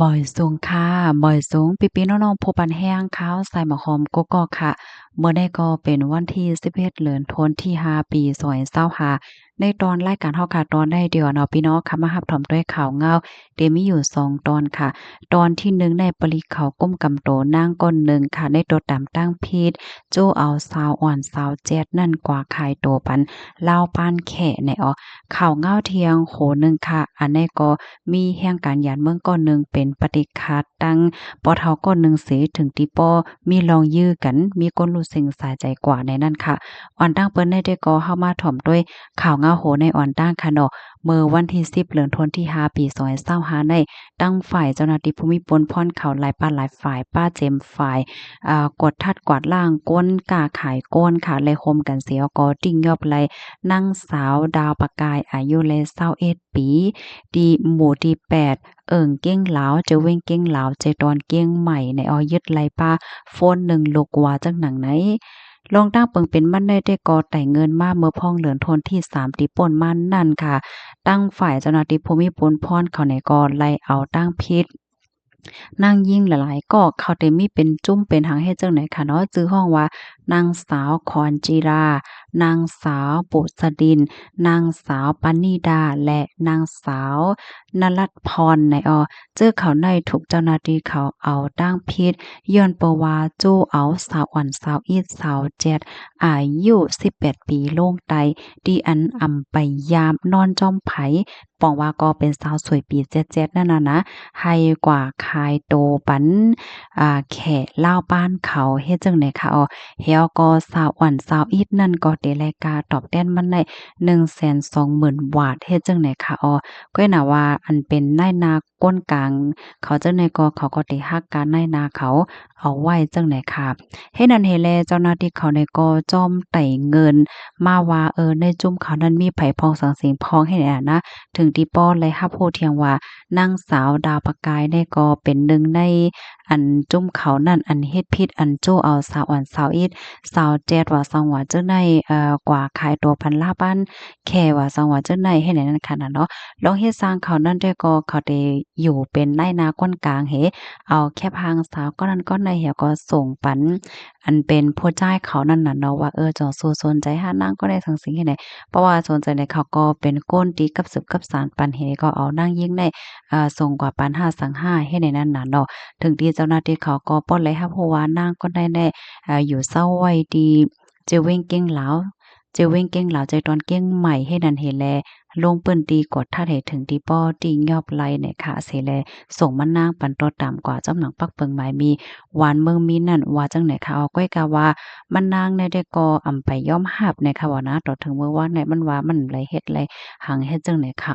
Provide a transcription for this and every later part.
บ่อยสูงค่ะบ่อยสูงพี่ๆน้องๆผู้ปันแห้งข้าวใส่หมะหอมกกอกค่ะเมื่อได้ก็เป็นวันที่11เดือนธันวาคมที่5ปี2025ในตอนรายการเฮาค่ะตอนได้เดียวเนาะพี่น้องค่ะมารับถอมด้วยข่าวเงาเดี๋ยวมีอยู่2ตอนค่ะตอนที่1ในปริเขาก้มกำโตนางก้นหนึ่งค่ะในตัวตามตั้งพีดโจ้เอาสาวอ่อนสาวแจ๊ดนั่นกว่าขายโตปันลาวปานแขในข่าวเงาเที่ยงโหนึงค่ะอันนี้ก็มีแห่งการยานเมืองก้อนหนึ่งเป็นปฏิฆาตตั้งปอเฒ่าก้อนหนึ่งเสถึงที่ปอมีลองยื้อกันมีคนรู้สึกสายใจกว่าในนั้นค่ะอ่อนตั้งเปิ้นได้ก็เข้ามาถ่อมด้วยข่าวเงาโหในอ่อนตั้งค่ะเนาะเมื่อวันที่10เดือนธันวาคมที่5ปี2025ในตั้งฝ่ายเจ้าหน้าที่ภูมิพลพ่อนเขาหลายปานหลายฝ่ายป้าเจมฝ่ายกดทัดกวาดล่างก้นกาขายก้นค่ะเลยคมกันเสียก็ติ้งยอบไหลนางสาวดาวประกายอายุเลย21ปีที่หมู่ที่8เอิ้งเก้งหลาวเจอเว้งเก้งหลาวเจตอนเก้งใหม่ในยึดไหลป้าโฟนหนึ่งลูกว่าจังหนังไหนลองตั้งเปิงเป็นมันได้ก่อแต่เงินมาเมื่อพ้องเหลือนทนที่3ตีป่นมันนั่นค่ะตั้งฝ่ายเจ้าหน้าที่ภูมิพลพรเขาในก็ไล่เอาตั้งพิษ นางยิ่งหลายๆก็เขาได้มีเป็นจุ้มเป็นหางเฮ็ดจังไหนค่ะเนาะชื่อห้องว่านางสาวคอนจิรา นางสาวปุษดิน นางสาวปณิดา และนางสาวนรัตน์พรในเจอเขาในถูกเจ้าหน้าที่เขาเอาตั้งพิษย้อนประว่าจู้เอาสาวอ่อนสาวอีดสาวแจ๊ดอายุ18ปีลงไตที่อันอำไปยามนอนจอมไผปองว่าก็เป็นสาวสวยปีแจ๊ดๆนั่นน่ะนะให้กว่าคายโตปันแขลาวบ้านเขาเฮ็ดจังได๋คะเฮาก็สาวอ่อนสาวอีดนั่นก็ได้รายการตอบแทนมันได้120,000บาทเฮ็ดจังได๋คะก็น่าว่าอันเป็นนายนาก้นกลางเขาจังได๋ก็เขาก็ได้ฮักการนายนาเขาเอาไว้จังได๋ค่ะเฮ็ดนั้นเฮ็ดแลเจ้าหน้าที่เขาเนี่ยก็จ้อมไต่เงินมาว่าในจุ่มเขานั้นมีไผพองสังสิงพองให้น่ะนะถึงที่ป้อเลยรับรู้เที่ยงว่านางสาวดาวประกายเนี่ยก็เป็นหนึ่งในอันจุ่มเขานั่นอันเฮ็ดผิดอันโจ้เอาสาวอ่อนสาวอีดสาวแจ๊ดว่าสังว่าจั่งใดกว่าขายตัวพันลาบ้านแค่ว่าสังว่าจั่งใดเฮ็ดให้นั้นค่ะน่ะเนาะลองเฮ็ดสร้างเขานั่นได้ก็เขาได้อยู่เป็นนายนาก้นกลางเหเอาแค่พางสาวก้อนนั้นก้อนใดเหี่ยก็ส่งปันอันเป็นผู้จ่ายเขานั่นน่ะเนาะว่าเจ้าสู้สนใจหานางก็ได้ทั้งสิ่งที่ไหนเพราะว่าสนใจในเขาก็เป็นก้นตีกับสืบกับสานปันเฮก็เอานางยิ่งได้ส่งกว่าปาน5สัง5ให้ในนั้นน่ะเนาะถึงที่เจ้าหน้าที่เขาก็ป้อนเลยค่ะเพราะว่านางก็ได้อยู่เศร้าไว้ดีเจอเว้งเก้งหลาวเจอเว้งเก้งหลาวใจตอนเก้งใหม่ให้นั่นเฮแลลงเปิ้นตีกดถ้าให้ถึงที่ป้อตียอบไหลเนี่ยค่ะเสแลส่งมันนางปันตอตามกว่าจำหนังปักเปิงหมายมีหวานเมืองมีนั่นว่าจังไหนคะก้อยกะว่ามันนางเนี่ยได้ก็อำไปย่อมหับในค่ะว่านะต่อถึงเมื่อว่าในมันว่ามันไรเฮ็ดไรหังเฮ็ดจังไหนคะ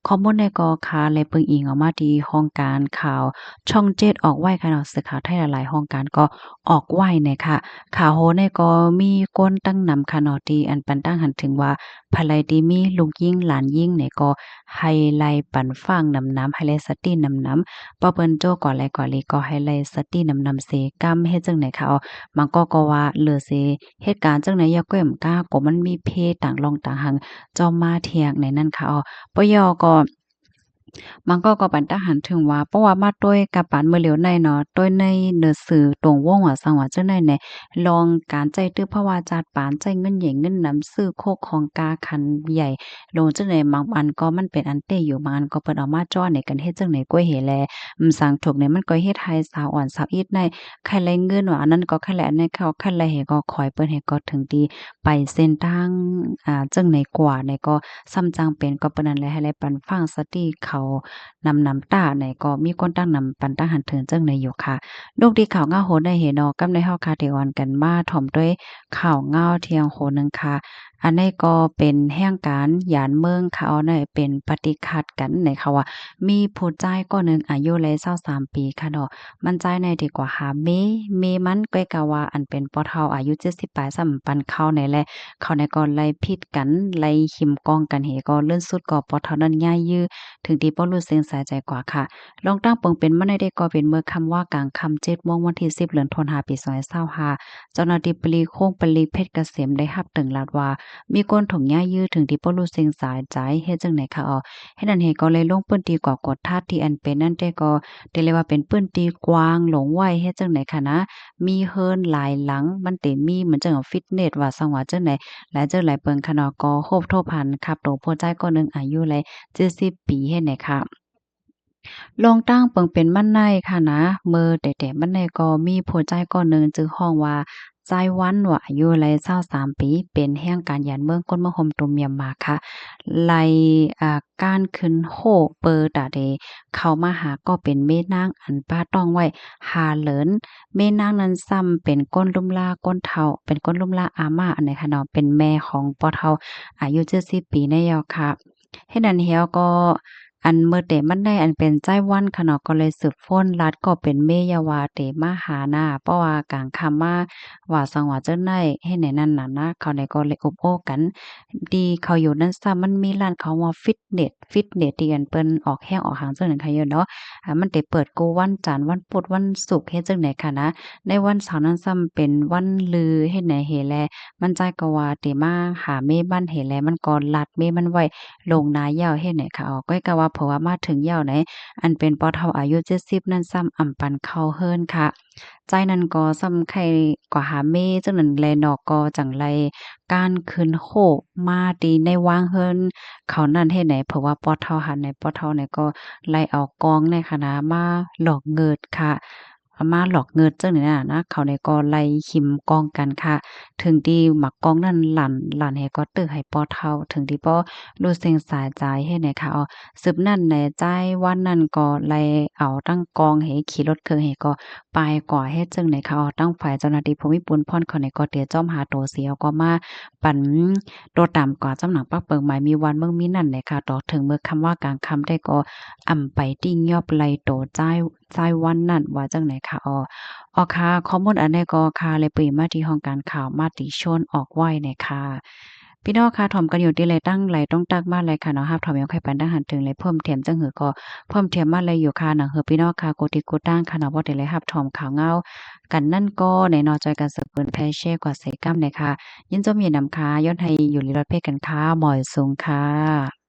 ข้อมูลในกอคาเลยเปิงอิงออกมาที่ห้องการข่าวช่อง7ออกไว้ค่ะเนาะสื่อข่าวไทยหลายๆห้องการก็ออกไว้เนี่ยค่ะข่าวโหในก็มีก้นตั้งนำค่ะเนาะที่อันปันตั้งหันถึงว่าภายที่มีลูกยิ่งหลานยิ่งเนี่ยก็ไฮไลต์ปันฟังนำน้ำไฮไลต์สตินำน้ำป้อเปิ้นโจ้ก่อแลก่อลีก็ไฮไลต์สตินำน้ำเสกำเฮ็ดจังไหนคะมันก็ว่าเหลือเสเหตุการณ์จังไหนยาก้อยมก้าก็มันมีเพต่างลองต่างหังจอมมาเทียงในนั้นค่ะปยก็มันก็ปันตาหันถึงว่าเพราะว่ามาต้วยกับปานมื้อเหลียวในเนาะต้วยในหนังสือตรงวงว่าสังว่าจังได๋แหน่ลองการใจตื้อเพราะว่าจาดปานใจเงินใหญ่เงินนำซื้อโคกของกาคันใหญ่ลงจังได๋บางอันก็มันเป็นอันเต้อยู่บางอันก็เปิ้นเอามาจ้อในกันเฮ็ดจังได๋กล้วยเหแลสังถกเนี่ยมันก็เฮ็ดให้สาวอ่อนสาวอีดในใครแลเงินว่าอันนั้นก็ใครแลอันนี้เขาใครแลเหก็ขอยเปิ้นให้ก็ถึงดีไปเส้นทางจังไหนกว่าในก็ซ้ำจังเป็นก็เปิ้นนั่นแหละให้แลปันฟังสติเขานำตาไหนก็มีคนตั้งนำปันตั้งหันถึงจังในอยู่ค่ะลูกที่ข่าวเงาโหได้เห็นกำในเฮาคาเทออนกันมาถ่อมด้วยข่าวเงาเที่ยงโหนึงค่ะอันนี้ก็เป็นแห่งการหยานเมืองเขาเนี่ยเป็นปฏิฆาตกันในค่ะว่ามีผู้ชายก็หนึ่งอายุเลย23ปีค่ะเนาะมันใจในดีกว่าหาเมมันก้อยกะว่าอันเป็นปอเฒ่าอายุ70ปลายซ้ำปันเข้าในแลเขาในก็ไล่พิดกันไล่หิมกองกันเหก็เลื่อนสุดก็ปอเฒ่านั้นย่ายยื้อถึงที่บ่รู้สึกสายใจกว่าค่ะลองตั้งเปิงเป็นมาได้ก็เป็นเมื่อคำว่ากลางค่ำ7โมงวันที่10เดือนธันวาคมปี2025เจ้าหน้าที่ปลีโค้งปลีเพชรเกษมได้รับถึงลาดว่า มีก้นถุงหญ้ายื้อถึงที่ปรู้เซ็งสายใจเฮ็ดจังไหนคะอ๋อเฮ็ดนั่นเฮ็ดก็เลยลงปื้นตีกว่ากดทัดที่อันเป็นนั่นแต่ก็ได้เรียกว่าเป็นปื้นตีกวางหลงไว้เฮ็ดจังไหนคะนะมีเฮิรนหลายหลังมันเต็มีเหมือนจังฟิตเนสว่าสังว่าจังไหนหลายเจ้าหลายเปิงคะเนาะก็โฮบโทพันครับโตโพใจก็นึงอายุเลย70ปีเฮ็ดไหนคะ ลองตั้งเปิงเป็นมันในค่ะนะเมื่อแต่มันในก็มีผู้ใจก่อนหนึ่งจึงห้องว่าใจวันว่าอายุไร23ปีเป็นแห่งการยันเมืองก้นมะหมตุมเมียมมาค่ะไลการขึ้นโฮเปอร์ตาเดเข้ามาหาก็เป็นแม่นางอันป้าต้องไว้หาเหลินแม่นางนั้นซ้ำเป็นก้นลุ่มล่าก้นเฒ่าเป็นก้นลุ่มล่าอาม่าอันไหนค่ะเนาะเป็นแม่ของปอเฒ่าอายุ70ปีแน่ยอค่ะเฮ็ดนั้นเฮียก็ อันเมื่อเตมันได้อันเป็นใจวันค่ะเนาะก็เลยสืบฟ้นรัดก็เป็นเมยาวาเตมาหาหน้าเพราะว่ากลางค่ำมาว่าสังว่าเจ้าไดนให้ไหนนั่นน่ะนะเขาได้ก็เลยอบโอ้กันดีเขาอยู่นั้นซ้ำมันมีร้านเขาว่าฟิตเนสที่อันเปิ้นออกแห้งออกหางจังนั้นค่ะอยู่เนาะมันได้เปิดกูวันจันทร์วันพุธวันศุกร์เฮ็ดจังได๋ค่ะนะในวันเสาร์นั้นซ้ำเป็นวันลือเฮ็ดไหนเฮแลมันใจก็ว่าเตมาหาเมบ้านเฮแลมันก็ลัดเมมันไว้ ลงนายาวเฮ็ดไหนค่ะอ๋อก้อยก็ว่าเพราะว่ามาถึงยาวไหนอันเป็นปอเฒ่าอายุ70นั่นซ้ำอำปันเข้าเฮิรนค่ะใจนั้นก็ซ้ำไข่กว่าหาเมจังนั้นแลนอกก็จังไรการขึ้นโฮมาตีในวางเฮิรนเขานั่นเฮ็ดไหนเพราะว่าปอเฒ่าหันในปอเฒ่าเนี่ยก็ไล่เอากองในคณะมาหลอกเงิดค่ะมาหลอกเงิดจังนี้น่ะนะเขาเนี่ยก็ไล่ขิมกองกันค่ะถึงที่หมักกองนั้นหลั่นให้ก็ตึกให้ปอเฒ่าถึงที่ปอ รู้เสียงสายใจให้ไหนคะอ๋อสืบนั่นในใจวันนั้นก็เลยเอาตั้งกองให้ขี่รถเครื่องให้ก็ไปก่อเฮ็ดจึงไหนคะอ๋อตั้งฝ่ายเจ้าหน้าที่ภูมิพลพ่อนเขาในก็เตรียมจ้อมหาตัวเสียก็มาปั่นตัวตามกว่าจำหนังปักเปิงหมายมีวันเมืองมีนั่นไหนคะต่อถึงเมื่อคำว่ากลางคำได้ก็ไปติ้งยอบไลโตใจวันนั้นว่าจังไหนคะอ๋อค่ะข้อมูลอันนี้ก็ค่ะเลยปรีมาที่ห้องการข่าวมาติชนออกไว้เนี่ยค่ะ พี่น้องค่ะถ่อมกันอยู่ที่ไรตั้งไรต้องตักมาไรค่ะเนาะครับถ่อมยังใครปันได้หันถึงไรเพิ่มเทียมจังหือก็เพิ่มเทียมมาไรอยู่ค่ะหนังหือพี่น้องค่ะโกติโกตั้งค่ะเนาะบ่ได้เลยครับถ่อมขาวเงากันนั่นก็ในนอจอยกันสืบเปิ้นแพเช่กว่าเสกัมเนี่ยค่ะยินจมยินนำค่ะย้อนให้อยู่ลีรถเพศกันค่ะหมอยสูงค่ะ